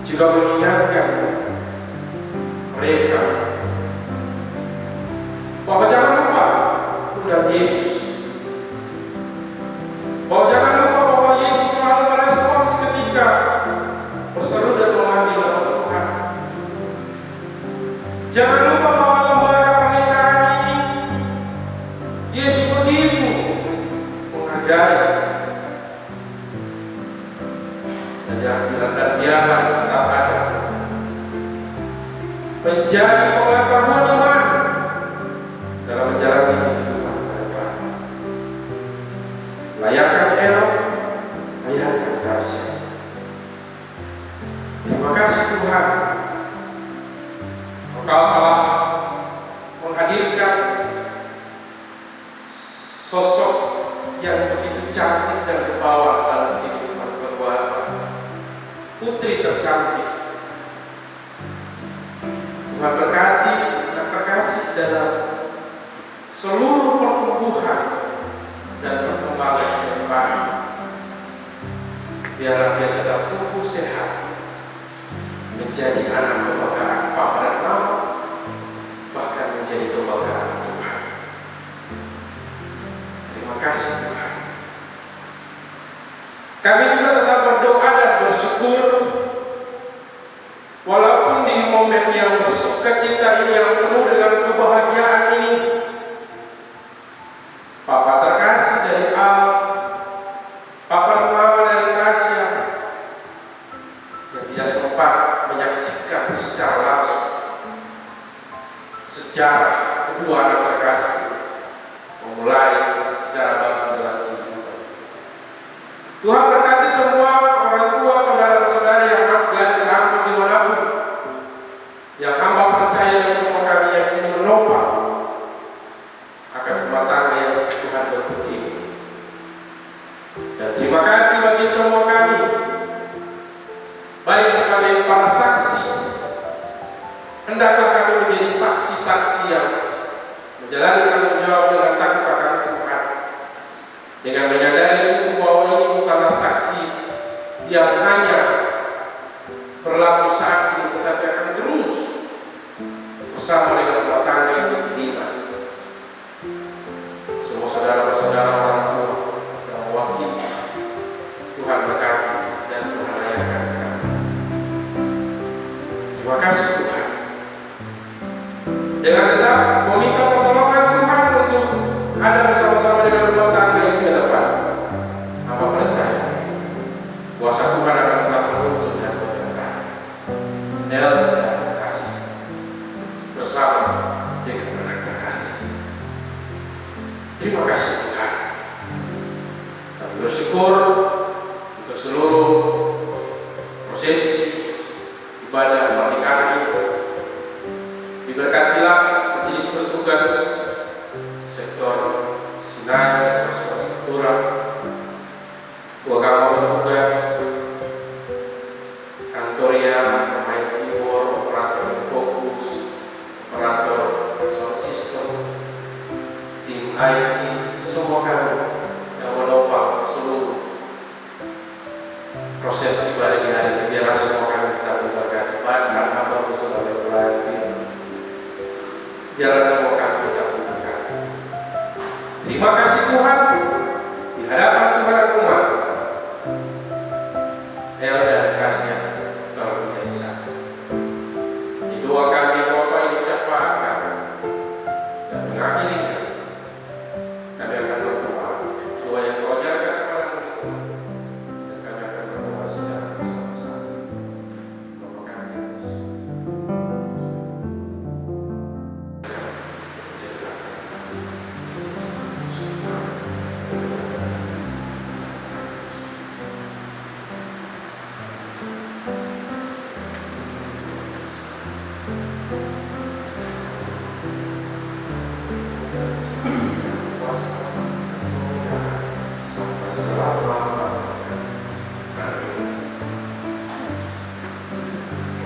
juga mengingatkan mereka bahwa jangan lupa Tuhan Yesus, bahwa jangan lupa bahwa Yesus selalu merespons ketika berseru dan memanggil nama Tuhan. Jangan lupa bahwa lembaga pernikahan ini Yesus begitu menghargai. Dan biarlah tetap ada menjadi pengetahuan iman dalam menjalani kehidupan mereka. Layakkan elok, layakkan kasih. Terima kasih Tuhan, Engkau telah menghadirkan sosok yang begitu cantik dan berbawa dalam kehidupan keluarga, putri tercantik. Tuhan berkati dan terkasih dalam seluruh pertumbuhan dan perkembangan yang baik. Biarlah dia tetap tumbuh sehat, menjadi anak kebanggaan Bapa dan Mama, bahkan menjadi kebanggaan Tuhan. Terima kasih Tuhan. Kami juga tetap berdoa dan bersyukur, walaupun di momen yang bersukacita ini, yang penuh dengan kebahagiaan ini, Papa terkasih dari Al, Papa dan Mama dari Tasya, yang tidak sempat menyaksikan secara langsung sejarah kedua anak terkasih memulai secara baru dalam kehidupan. Tuhan berkati semua orang tua, saudara-saudari yang diambil dimanapun, yang hamba percaya dan semua kami yang ingin menopang akan rumah tangga yang Tuhan bentuk ini. Dan terima kasih bagi semua kami, baik sekali para saksi. Hendaklah kami menjadi saksi-saksi yang menjalani tanggung jawab dengan takut akan Tuhan, dengan menyadari sungguh bahwa ini bukanlah saksi yang hanya berlaku saat ini, tetapi akan terus bersama dengan rumah tangga yang diterima. Semua saudara-saudara orang tua yang mewakili, Tuhan berkati dan Tuhan layakan kami. Terima kasih Tuhan. Dengan tetap meminta pertolongan Tuhan untuk ada bersama-sama dengan rumah tangga ini ke depan, hamba percaya kuasa Tuhan akan tetap menuntun dan menyertai El dan kasih bersama dengan anak terkasih. Terima kasih Tuhan. Kami bersyukur terutama petugas kantoria, pemain keyboard, operator fokus, operator sound system, tim IT, semua kami yang menopang seluruh proses ibadah di hari ini. Biarlah semua kami kita berberkati, bahkan hamba sebagai pelatih. Biarlah semua kami kita berberkati. Terima kasih Tuhan di hadapan Tuhan umat. Dan kasih telah menjadi satu. Di doa kami Bapa ini syafaat kami dan mengakhirinya. Kami akan berdoa doa yang kau ajarkan kepada murid-Mu, dan kami akan berdoa secara bersama-sama. Bapa kami yang di surga.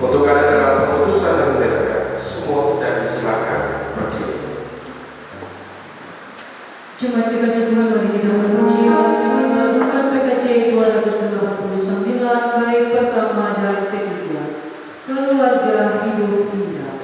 Untuk ada dalam keputusan yang mendengarkan, semua tidak disilakan berdiri. Jemaat dikasih Tuhan, mari kita berpujian dengan melakukan PKJ 289 bait pertama dan ketiga, Keluarga Hidup Indah.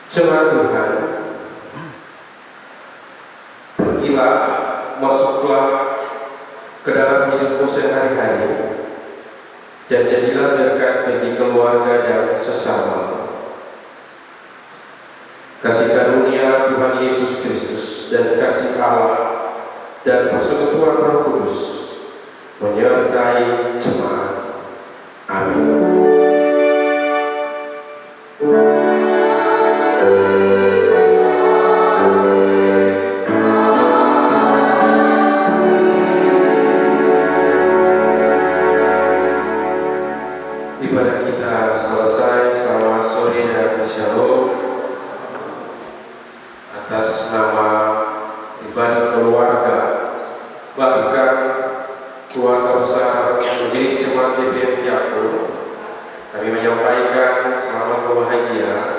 Jemaat Tuhan, pergilah, masuklah ke dalam hidupmu sehari-hari, dan jadilah berkat bagi keluarga dan sesama. Kasih karunia Tuhan Yesus Kristus dan kasih Allah dan persekutuan Roh Kudus menyertai jemaat. Amin. Ibadah kita selesai. Selamat sore dan shalom. Atas nama ibadah keluarga, bahkan keluarga besar menjadi jemaat GBM Jakun, kami menyampaikan selamat berbahagia